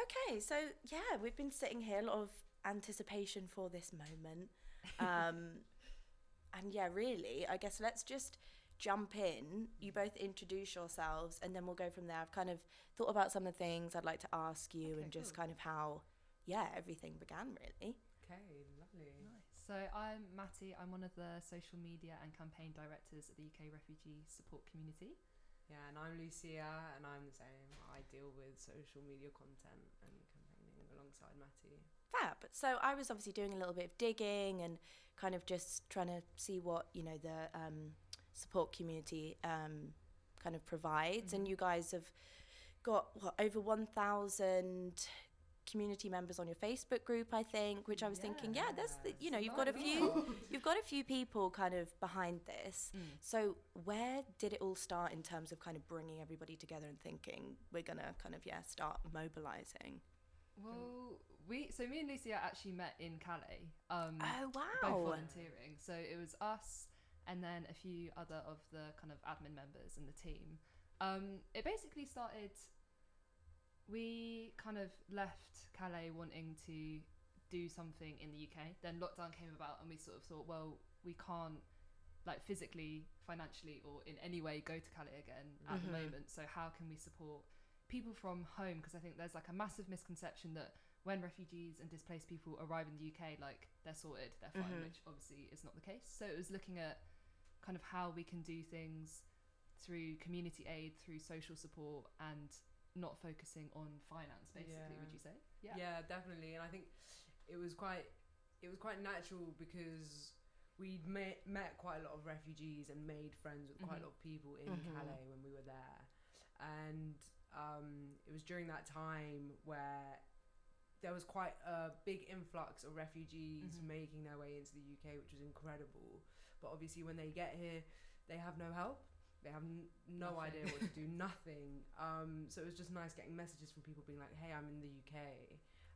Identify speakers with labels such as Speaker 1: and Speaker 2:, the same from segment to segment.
Speaker 1: Okay, so yeah, we've been sitting here, a lot of anticipation for this moment. And yeah, really, I guess let's just jump in. You both introduce yourselves and then we'll go from there. I've kind of thought about some of the things I'd like to ask you and just kind of how, everything began, really.
Speaker 2: Okay, lovely.
Speaker 3: Nice. So I'm Mattie. I'm one of the social media and campaign directors at the UK Refugee Support Community.
Speaker 2: Yeah, and I'm Lucia, and I'm the same. I deal with social media content and campaigning alongside Mattie.
Speaker 1: Fab. So I was obviously doing a little bit of digging and kind of just trying to see what, the support community kind of provides. And you guys have got, over 1,000 community members on your Facebook group, I think, which I was thinking, that's you've got a few people kind of behind this. So where did it all start in terms of kind of bringing everybody together and thinking we're gonna kind of start mobilizing?
Speaker 3: Well, me and Lucia actually met in Calais.
Speaker 1: Oh wow!
Speaker 3: Both volunteering. So it was us and then a few other of the kind of admin members in the team. It basically started. We kind of left Calais wanting to do something in the UK. Then lockdown came about and we sort of thought, well, we can't like physically, financially or in any way go to Calais again at the moment. So how can we support people from home? Because I think there's like a massive misconception that when refugees and displaced people arrive in the UK, like they're sorted, they're fine, which obviously is not the case. So it was looking at kind of how we can do things through community aid, through social support and not focusing on finance, basically. Would you say?
Speaker 2: Yeah, definitely. And I think it was quite natural because we'd met quite a lot of refugees and made friends with quite a lot of people in Calais when we were there. And it was during that time where there was quite a big influx of refugees making their way into the UK, which was incredible. But obviously when they get here, they have no help. They have no idea what to do, nothing. So it was just nice getting messages from people being like, hey, I'm in the UK.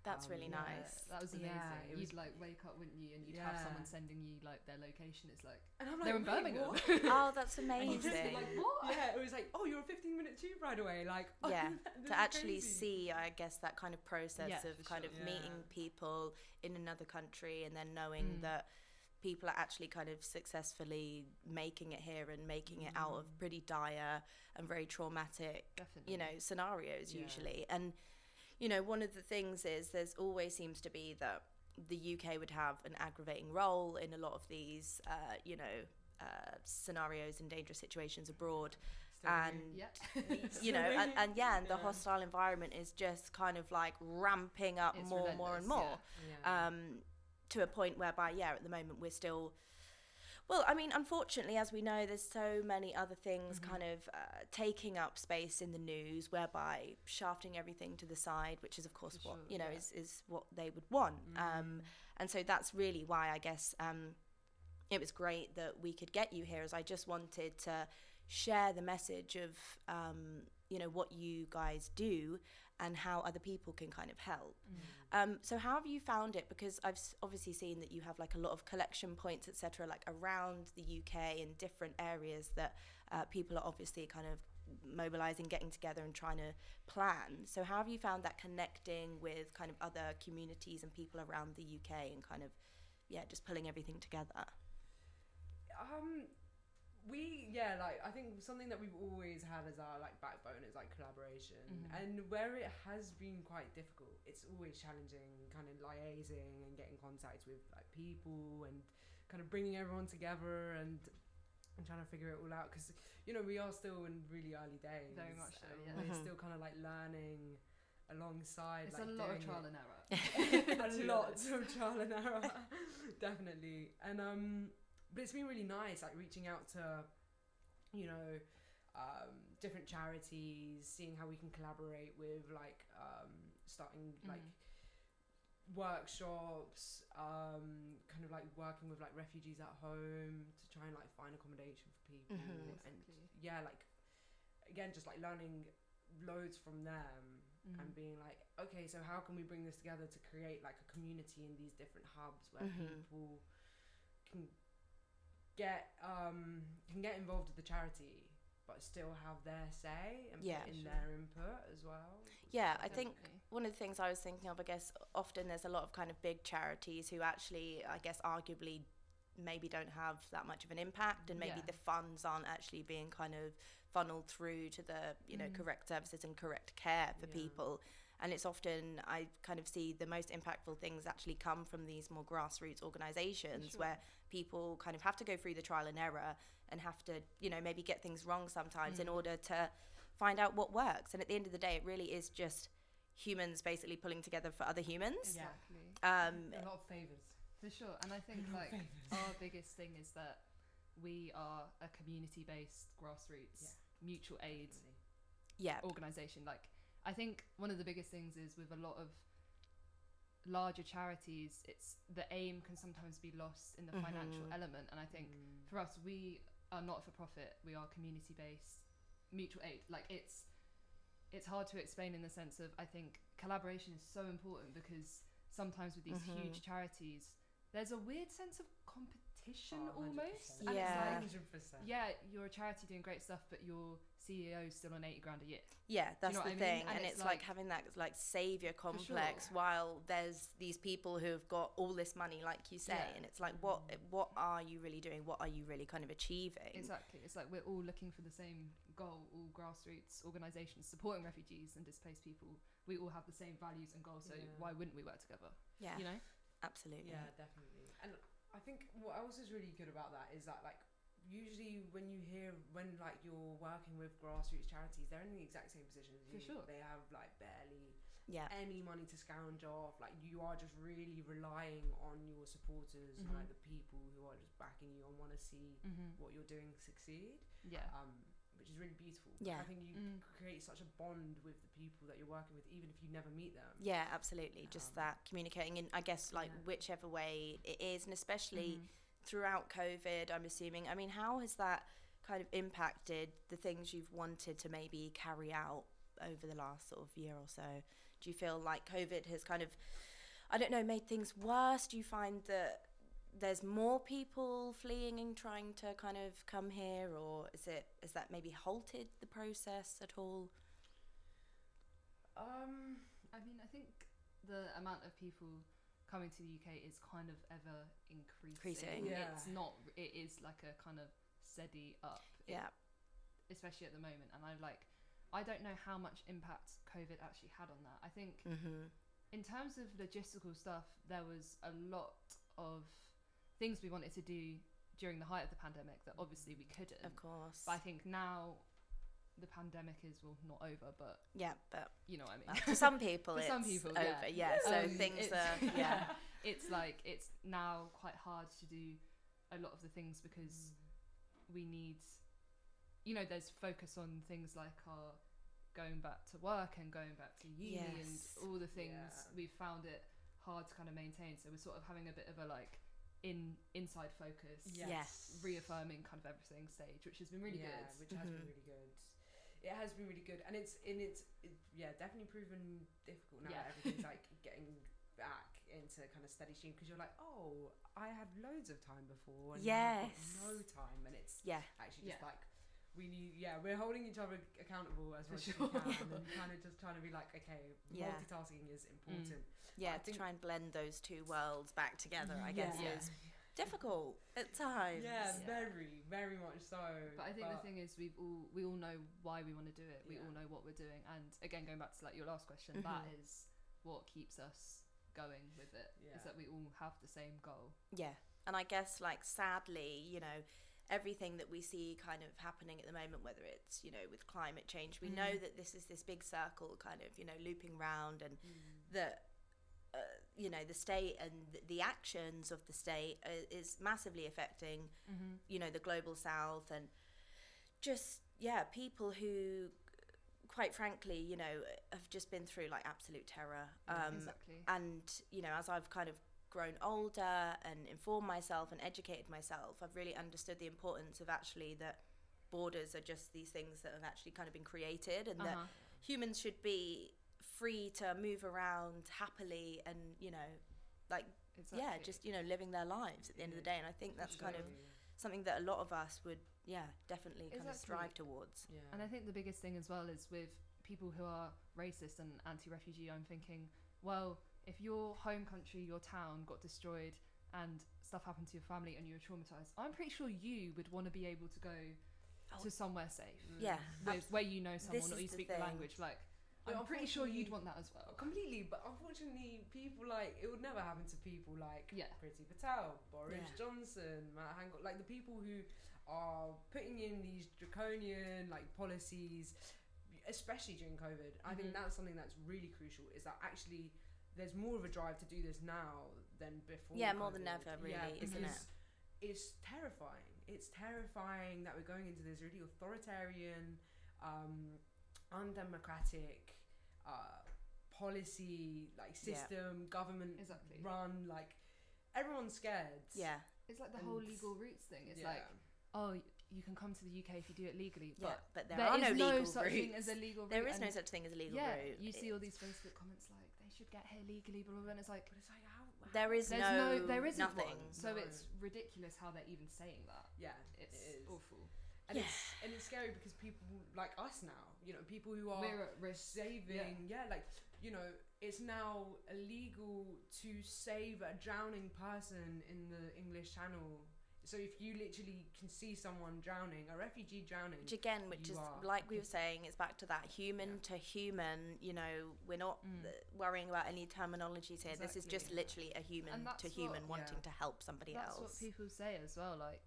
Speaker 1: That's really nice.
Speaker 3: That was amazing.
Speaker 2: Yeah,
Speaker 3: you'd like wake up, wouldn't you? And you'd have someone sending you like their location. It's like,
Speaker 2: and I'm like,
Speaker 3: they're in Birmingham.
Speaker 1: Oh, that's amazing.
Speaker 3: Like, what?
Speaker 2: Yeah, it was like, oh, you're a 15-minute tube ride away. Like, oh,
Speaker 1: to actually see, I guess, that kind of process of kind of meeting people in another country and then knowing that people are actually kind of successfully making it here and making it out of pretty dire and very traumatic, scenarios usually. And, one of the things is there's always seems to be that the UK would have an aggravating role in a lot of these, scenarios and dangerous situations abroad. And the hostile environment is just kind of like ramping up more and more. To a point whereby, at the moment we're still, unfortunately, as we know, there's so many other things kind of taking up space in the news, whereby shafting everything to the side, which is of course is what they would want. And so that's really why I guess it was great that we could get you here, as I just wanted to share the message of what you guys do and how other people can kind of help. So how have you found it? Because I've obviously seen that you have like a lot of collection points, etc., like around the UK in different areas that people are obviously kind of mobilizing, getting together and trying to plan. So how have you found that connecting with kind of other communities and people around the UK and kind of just pulling everything together?
Speaker 2: I think something that we've always had as our like backbone is like collaboration, and where it has been quite difficult, it's always challenging kind of liaising and getting contact with like people and kind of bringing everyone together and trying to figure it all out, because we are still in really early days,
Speaker 3: very much so.
Speaker 2: We're still kind of like learning alongside.
Speaker 3: It's
Speaker 2: like,
Speaker 3: a lot of trial and error.
Speaker 2: A lot of trial and error, definitely. And but it's been really nice, like reaching out to, different charities, seeing how we can collaborate with, like, starting like workshops, kind of like working with like refugees at home to try and like find accommodation for people, and like again just like learning loads from them and being like, okay, so how can we bring this together to create like a community in these different hubs where people can get involved with the charity, but still have their say and
Speaker 1: Yeah.
Speaker 2: put in their input as well.
Speaker 1: Yeah, I think
Speaker 3: Definitely.
Speaker 1: one of the things I was thinking of, I guess, often there's a lot of kind of big charities who actually, I guess, arguably maybe don't have that much of an impact, and maybe
Speaker 3: Yeah.
Speaker 1: the funds aren't actually being kind of funneled through to the, you know, correct services and correct care for people. And it's often, I kind of see the most impactful things actually come from these more grassroots organisations where people kind of have to go through the trial and error and have to, you know, maybe get things wrong sometimes in order to find out what works. And at the end of the day, it really is just humans basically pulling together for other humans.
Speaker 3: Exactly.
Speaker 2: A lot of favours.
Speaker 3: For sure. And I think like our biggest thing is that we are a community-based grassroots mutual aid organisation. Like, I think one of the biggest things is with a lot of larger charities, it's the aim can sometimes be lost in the financial element. And I think for us, we are not for profit. We are community-based mutual aid. Like, it's hard to explain in the sense of, I think collaboration is so important because sometimes with these huge charities, there's a weird sense of competition almost. And
Speaker 1: Yeah.
Speaker 3: it's like, yeah, you're a charity doing great stuff, but your CEO is still on 80 grand a year.
Speaker 1: Yeah, that's
Speaker 3: know
Speaker 1: the
Speaker 3: what I
Speaker 1: thing.
Speaker 3: mean?
Speaker 1: And
Speaker 3: And
Speaker 1: it's
Speaker 3: it's
Speaker 1: like
Speaker 3: like-
Speaker 1: having that like savior complex
Speaker 3: sure.
Speaker 1: while there's these people who have got all this money, like you say,
Speaker 3: Yeah.
Speaker 1: and it's like, what are you really doing? What are you really kind of achieving?
Speaker 3: Exactly. It's like we're all looking for the same goal, all grassroots organisations supporting refugees and displaced people. We all have the same values and goals, so why wouldn't we work together?
Speaker 1: Yeah,
Speaker 3: You know?
Speaker 1: absolutely.
Speaker 2: Yeah, definitely. And I think what else is really good about that is that, like, usually when like you're working with grassroots charities, they're in the exact same position as you.
Speaker 3: For sure.
Speaker 2: They have like barely
Speaker 1: Yeah.
Speaker 2: any money to scrounge off. Like, you are just really relying on your supporters and like the people who are just backing you and want to see what you're doing succeed.
Speaker 3: Yeah.
Speaker 2: Which is really beautiful.
Speaker 1: Yeah.
Speaker 2: I think you create such a bond with the people that you're working with, even if you never meet them.
Speaker 1: Yeah, absolutely. Just that communicating in, I guess, like whichever way it is, and especially throughout COVID, I'm assuming. I mean, how has that kind of impacted the things you've wanted to maybe carry out over the last sort of year or so? Do you feel like COVID has kind of, I don't know, made things worse? Do you find that there's more people fleeing and trying to kind of come here, or is that maybe halted the process at all?
Speaker 3: I mean, I think the amount of people coming to the UK is kind of ever increasing.
Speaker 2: Yeah.
Speaker 3: It's not. It is like a kind of steady up.
Speaker 1: Yeah.
Speaker 3: Especially at the moment, and I don't know how much impact COVID actually had on that. I think in terms of logistical stuff, there was a lot of things we wanted to do during the height of the pandemic that obviously we couldn't.
Speaker 1: Of course.
Speaker 3: But I think now the pandemic is, well, not over, but
Speaker 1: Yeah, but
Speaker 3: you know what I mean.
Speaker 1: for some people,
Speaker 3: For
Speaker 1: it's
Speaker 3: some people,
Speaker 1: over.
Speaker 3: yeah.
Speaker 1: Yeah, so
Speaker 3: It's-
Speaker 1: things are, yeah.
Speaker 3: It's like, it's now quite hard to do a lot of the things because we need, you know, there's focus on things like our going back to work and going back to uni
Speaker 1: Yes.
Speaker 3: and all the things.
Speaker 2: Yeah.
Speaker 3: We've found it hard to kind of maintain, so we're sort of having a bit of a like inside focus,
Speaker 1: Yes.
Speaker 3: reaffirming kind of everything stage, which has been really good.
Speaker 2: Which has been really good. It has been really good, and it's definitely proven difficult now.
Speaker 3: Yeah.
Speaker 2: Everything's like getting back into kind of steady stream, because you're like, oh, I had loads of time before, and now I've
Speaker 1: Yes.
Speaker 2: got no time, and it's actually just
Speaker 3: Yeah.
Speaker 2: like we're holding each other accountable as much as
Speaker 3: sure.
Speaker 2: we can, and kind of just trying to be like, okay,
Speaker 1: Yeah.
Speaker 2: multitasking is important.
Speaker 1: Yeah,
Speaker 2: I
Speaker 1: to
Speaker 2: think-
Speaker 1: try and blend those two worlds back together, I guess,
Speaker 3: Yeah.
Speaker 1: is difficult at times.
Speaker 2: Yeah, very, very much so.
Speaker 3: But I think the thing is, we all know why we want to do it. We
Speaker 2: Yeah.
Speaker 3: all know what we're doing, and again, going back to like your last question, that is what keeps us going with it.
Speaker 2: Yeah.
Speaker 3: Is that we all have the same goal.
Speaker 1: Yeah, and I guess, like, sadly, you know, everything that we see kind of happening at the moment, whether it's, you know, with climate change, we know that this is this big circle kind of, you know, looping round, and that, you know, the state and the actions of the state is massively affecting, you know, the global south, and just, people who, quite frankly, you know, have just been through like absolute terror.
Speaker 3: Exactly.
Speaker 1: And, you know, as I've kind of grown older and informed myself and educated myself, I've really understood the importance of actually that borders are just these things that have actually kind of been created, and that humans should be free to move around happily and, you know, like,
Speaker 3: Exactly.
Speaker 1: just, you know, living their lives at the end of the day. And I think that's kind of something that a lot of us would definitely kind of strive towards.
Speaker 2: Yeah.
Speaker 3: And I think the biggest thing as well is with people who are racist and anti-refugee, I'm thinking, well, if your home country, your town got destroyed and stuff happened to your family and you were traumatized, I'm pretty sure you would want to be able to go to somewhere safe.
Speaker 1: Yeah.
Speaker 3: Where you know someone or you speak the
Speaker 1: thing.
Speaker 3: language. Like, I'm pretty sure you'd want that as well.
Speaker 2: Completely, but unfortunately, people like it would never happen to people like Priti Patel, Boris Johnson, Matt Hancock, like the people who are putting in these draconian like policies, especially during COVID. I think that's something that's really crucial. Is that actually there's more of a drive to do this now than before.
Speaker 1: Yeah,
Speaker 2: COVID.
Speaker 1: more than ever, really, isn't it?
Speaker 2: It's terrifying. It's terrifying that we're going into this really authoritarian, undemocratic policy like system, government run, like everyone's scared.
Speaker 3: It's like the whole legal routes thing. It's like, oh, you can come to the UK if you do it legally, but
Speaker 1: there are no legal
Speaker 3: such
Speaker 1: routes.
Speaker 3: thing as a legal route.
Speaker 1: There is no such thing as a legal route.
Speaker 3: You see all these Facebook comments like they should get here legally, blah, blah, blah, and it's like
Speaker 2: how
Speaker 1: there isn't
Speaker 3: nothing.
Speaker 1: One.
Speaker 3: So it's ridiculous how they're even saying that. It's awful.
Speaker 2: And it's scary because people like us now, you know, people who are
Speaker 3: we're at risk
Speaker 2: saving, like, you know, it's now illegal to save a drowning person in the English Channel. So if you literally can see someone drowning, a refugee drowning,
Speaker 1: which is like we were saying, it's back to that human to human. You know, we're not worrying about any terminologies here. This is just literally a human to human wanting to help somebody else.
Speaker 3: That's what people say as well. Like,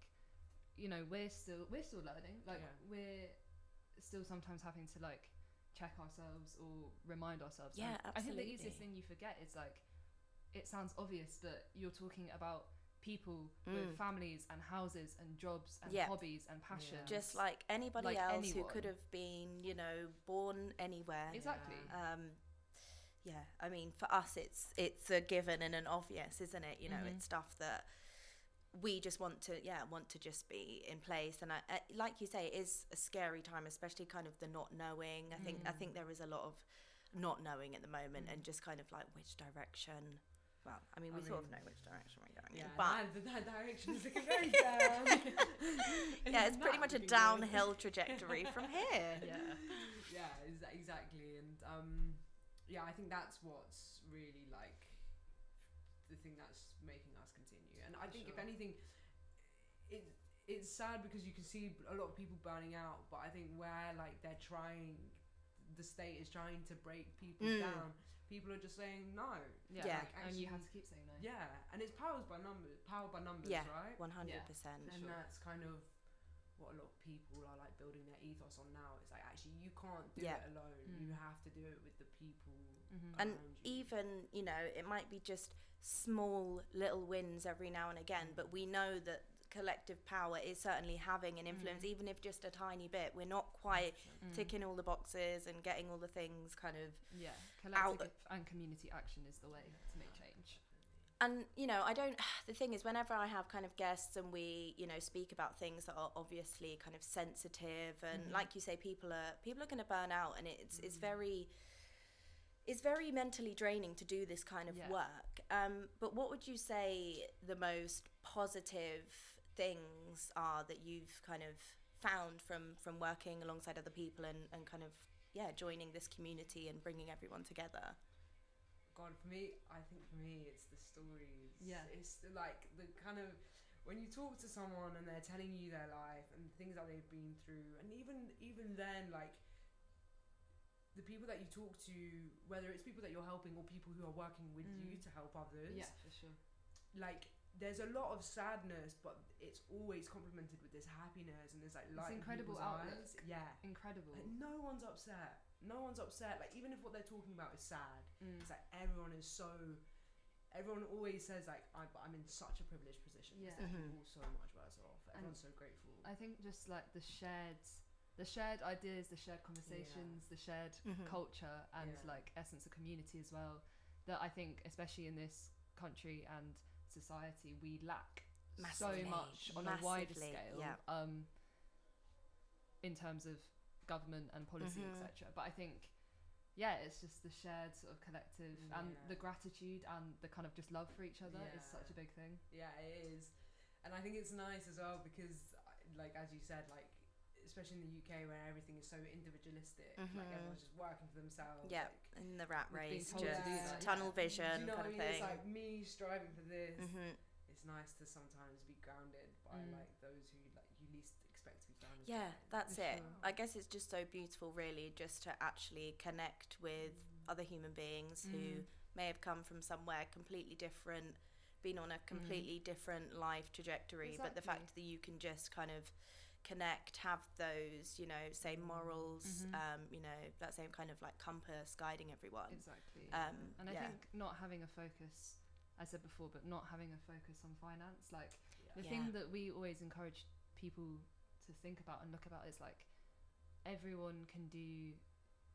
Speaker 3: you know, we're still learning. Like we're still sometimes having to like check ourselves or remind ourselves.
Speaker 1: Yeah,
Speaker 3: and
Speaker 1: absolutely.
Speaker 3: I think the easiest thing you forget is like, it sounds obvious, but you're talking about people with families and houses and jobs and hobbies and passions,
Speaker 1: just like anybody else who could have been, you know, born anywhere.
Speaker 3: Exactly.
Speaker 1: I mean, for us, it's a given and an obvious, isn't it? You know, it's stuff that we just want to just be in place. And I like you say, it is a scary time, especially kind of the not knowing. I think there is a lot of not knowing at the moment, and just kind of like which direction. Well, I mean, we sort of know which direction we're going in, but
Speaker 2: that direction is looking very down.
Speaker 1: It's pretty much a downhill trajectory from here.
Speaker 2: Exactly. And I think that's what's really like the thing that's making us continue. And I think if anything, it's sad because you can see a lot of people burning out, but I think where like the state is trying to break people down, people are just saying no.
Speaker 3: And you have to keep saying no.
Speaker 2: And it's powered by numbers, right?
Speaker 1: 100%.
Speaker 2: And that's kind of what a lot of people are like building their ethos on now. It's like, actually, you can't do it alone. You have to do it with the people
Speaker 1: and
Speaker 2: around you.
Speaker 1: even, you know, it might be just small little wins every now and again, but we know that collective power is certainly having an influence, even if just a tiny bit. We're not quite ticking all the boxes and getting all the things kind of
Speaker 3: collective and community action is the way to make change.
Speaker 1: And, you know, the thing is, whenever I have kind of guests and we, you know, speak about things that are obviously kind of sensitive and like you say, people are going to burn out, and it's very mentally draining to do this kind of work. But what would you say the most positive things are that you've kind of found from working alongside other people and kind of joining this community and bringing everyone together?
Speaker 2: God, I think for me it's the stories. It's like the kind of when you talk to someone and they're telling you their life and things that they've been through, and even then, like the people that you talk to, whether it's people that you're helping or people who are working with you to help others,
Speaker 3: for sure,
Speaker 2: like there's a lot of sadness, but it's always complemented with this happiness and this like light.
Speaker 3: It's incredible outlook. Incredible.
Speaker 2: Like, no one's upset. Like even if what they're talking about is sad, it's like everyone always says like I'm in such a privileged position. It's like all so much worse off. Everyone's so grateful.
Speaker 3: I think just like the shared ideas, the shared conversations, the shared culture and like essence of community as well, that I think especially in this country and society we lack massively, so much on a wider scale, in terms of government and policy, etc. But I think it's just the shared sort of collective and the gratitude and the kind of just love for each other is such a big thing.
Speaker 2: It is. And I think it's nice as well because like as you said, like especially in the UK where everything is so individualistic, like everyone's just working for themselves.
Speaker 1: Yeah,
Speaker 2: like,
Speaker 1: in the rat race,
Speaker 3: told to
Speaker 1: just
Speaker 3: do that,
Speaker 1: tunnel vision
Speaker 2: do you know
Speaker 1: kind
Speaker 2: what
Speaker 1: of
Speaker 2: I mean?
Speaker 1: thing.
Speaker 2: It's like me striving for this.
Speaker 1: Mm-hmm.
Speaker 2: It's nice to sometimes be grounded by like those who like you least expect to be grounded.
Speaker 1: Yeah, that's
Speaker 3: For
Speaker 1: it.
Speaker 3: sure.
Speaker 1: I guess it's just so beautiful, really, just to actually connect with other human beings who may have come from somewhere completely different, been on a completely different life trajectory, but the fact that you can just kind of connect, have those, you know, same morals, you know, that same kind of like compass guiding everyone.
Speaker 3: Exactly.
Speaker 1: And
Speaker 3: I think not having a focus, I said before, but not having a focus on finance, like the thing that we always encourage people to think about and look about is like everyone can do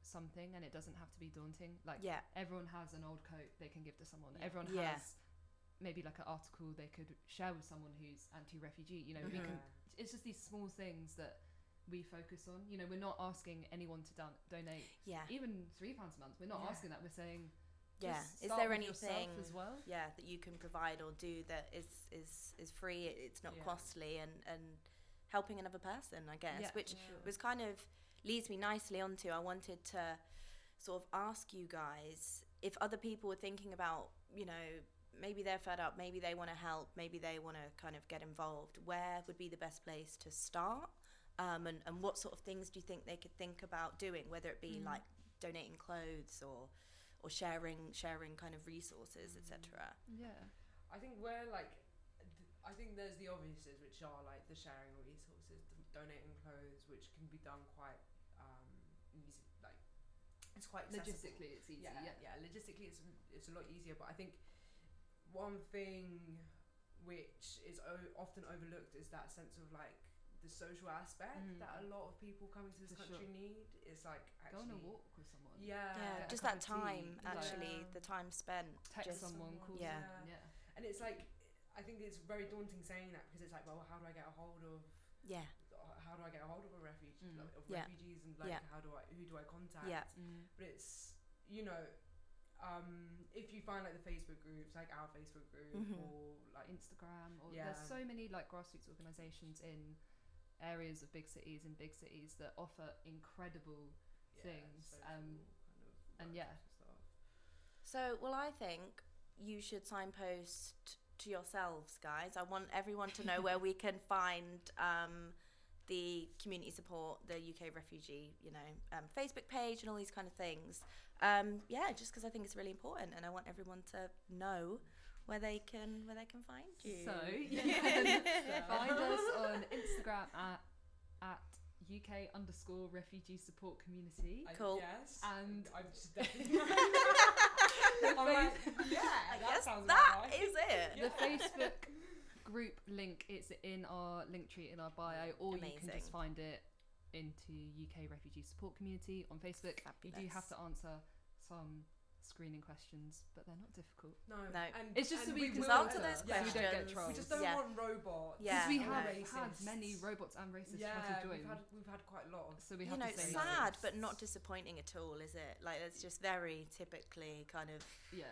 Speaker 3: something and it doesn't have to be daunting. Like everyone has an old coat they can give to someone. Everyone has maybe like an article they could share with someone who's anti-refugee, you know. We can, it's just these small things that we focus on, you know. We're not asking anyone to donate even £3 a month. We're not asking that. We're saying
Speaker 1: is there anything
Speaker 3: as well
Speaker 1: that you can provide or do that is free, it's not costly, and helping another person, I guess, which was kind of leads me nicely onto, I wanted to sort of ask you guys if other people were thinking about, you know, maybe they're fed up, maybe they want to help, maybe they want to kind of get involved, where would be the best place to start, and what sort of things do you think they could think about doing, whether it be like donating clothes or sharing kind of resources, etc.
Speaker 2: I think we're like I think there's the obviouses, which are like the sharing of resources, donating clothes, which can be done quite easy, like it's quite accessible.
Speaker 3: Logistically it's easy.
Speaker 2: Logistically it's a lot easier, but I think one thing which is often overlooked is that sense of like the social aspect that a lot of people coming to this country need. Is like actually
Speaker 3: go on a walk with someone.
Speaker 1: Just that time, actually, the time spent.
Speaker 3: Text someone, call someone.
Speaker 2: And it's like, I think it's very daunting saying that, because it's like, well, how do I get a hold of how do I get a hold of a refugee refugees, and like who do I contact? But it's, you know, if you find like the Facebook groups, like our Facebook group, or like
Speaker 3: Instagram, or there's so many like grassroots organisations in areas of big cities that offer incredible things,
Speaker 1: So, well, I think you should signpost to yourselves, guys. I want everyone to know where we can find the community support, the UK Refugee, you know, Facebook page and all these kind of things. Just because I think it's really important, and I want everyone to know where they can find you.
Speaker 3: So you can find us on Instagram at UK_Refugee Support Community.
Speaker 1: Cool.
Speaker 2: Yes.
Speaker 3: And
Speaker 2: I'm just definitely I'm like, that sounds
Speaker 1: that
Speaker 2: right.
Speaker 1: is it.
Speaker 3: The Facebook group link is in our link tree in our bio, or you can just find it into UK Refugee Support Community on Facebook.
Speaker 1: Fabulous.
Speaker 3: You do have to answer some screening questions, but they're not difficult.
Speaker 2: No.
Speaker 1: And
Speaker 3: it's just so we can
Speaker 1: answer those
Speaker 3: so we
Speaker 1: questions.
Speaker 3: don't get trolls.
Speaker 2: We just don't want robots.
Speaker 3: Because we have
Speaker 2: racists.
Speaker 3: had many robots and racists try to join.
Speaker 2: We've had quite a lot of.
Speaker 3: So we have
Speaker 1: you know,
Speaker 3: to say
Speaker 1: sad
Speaker 3: no.
Speaker 1: but not disappointing at all, is it? Like, it's just very typically kind of.
Speaker 2: We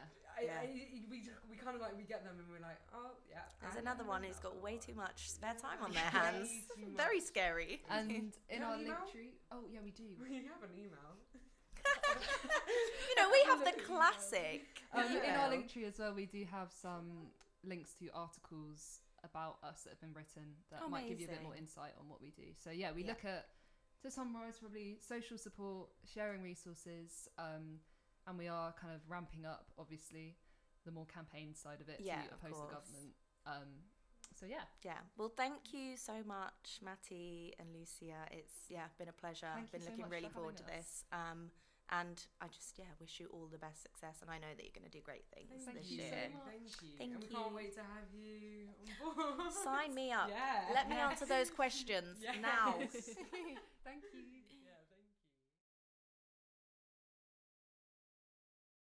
Speaker 2: kind of like, we get them and we're like, oh yeah.
Speaker 1: There's another one who's got way too much spare time on their hands. Very scary.
Speaker 3: And in our link tree, we do.
Speaker 2: We have an email.
Speaker 1: You know, we have the classic.
Speaker 3: In our link tree as well, we do have some links to articles about us that have been written that might give you a bit more insight on what we do. So we look at, to summarise, probably social support, sharing resources, and we are kind of ramping up, obviously, the more campaign side of it to oppose the government.
Speaker 1: Well, thank you so much, Mattie and Lucia. It's been a pleasure. I've been looking really forward to this. And I just wish you all the best success, and I know that you're going to do great things this year.
Speaker 2: Thank you. We can't wait to have you on board.
Speaker 1: Sign me up. Let me answer those questions now.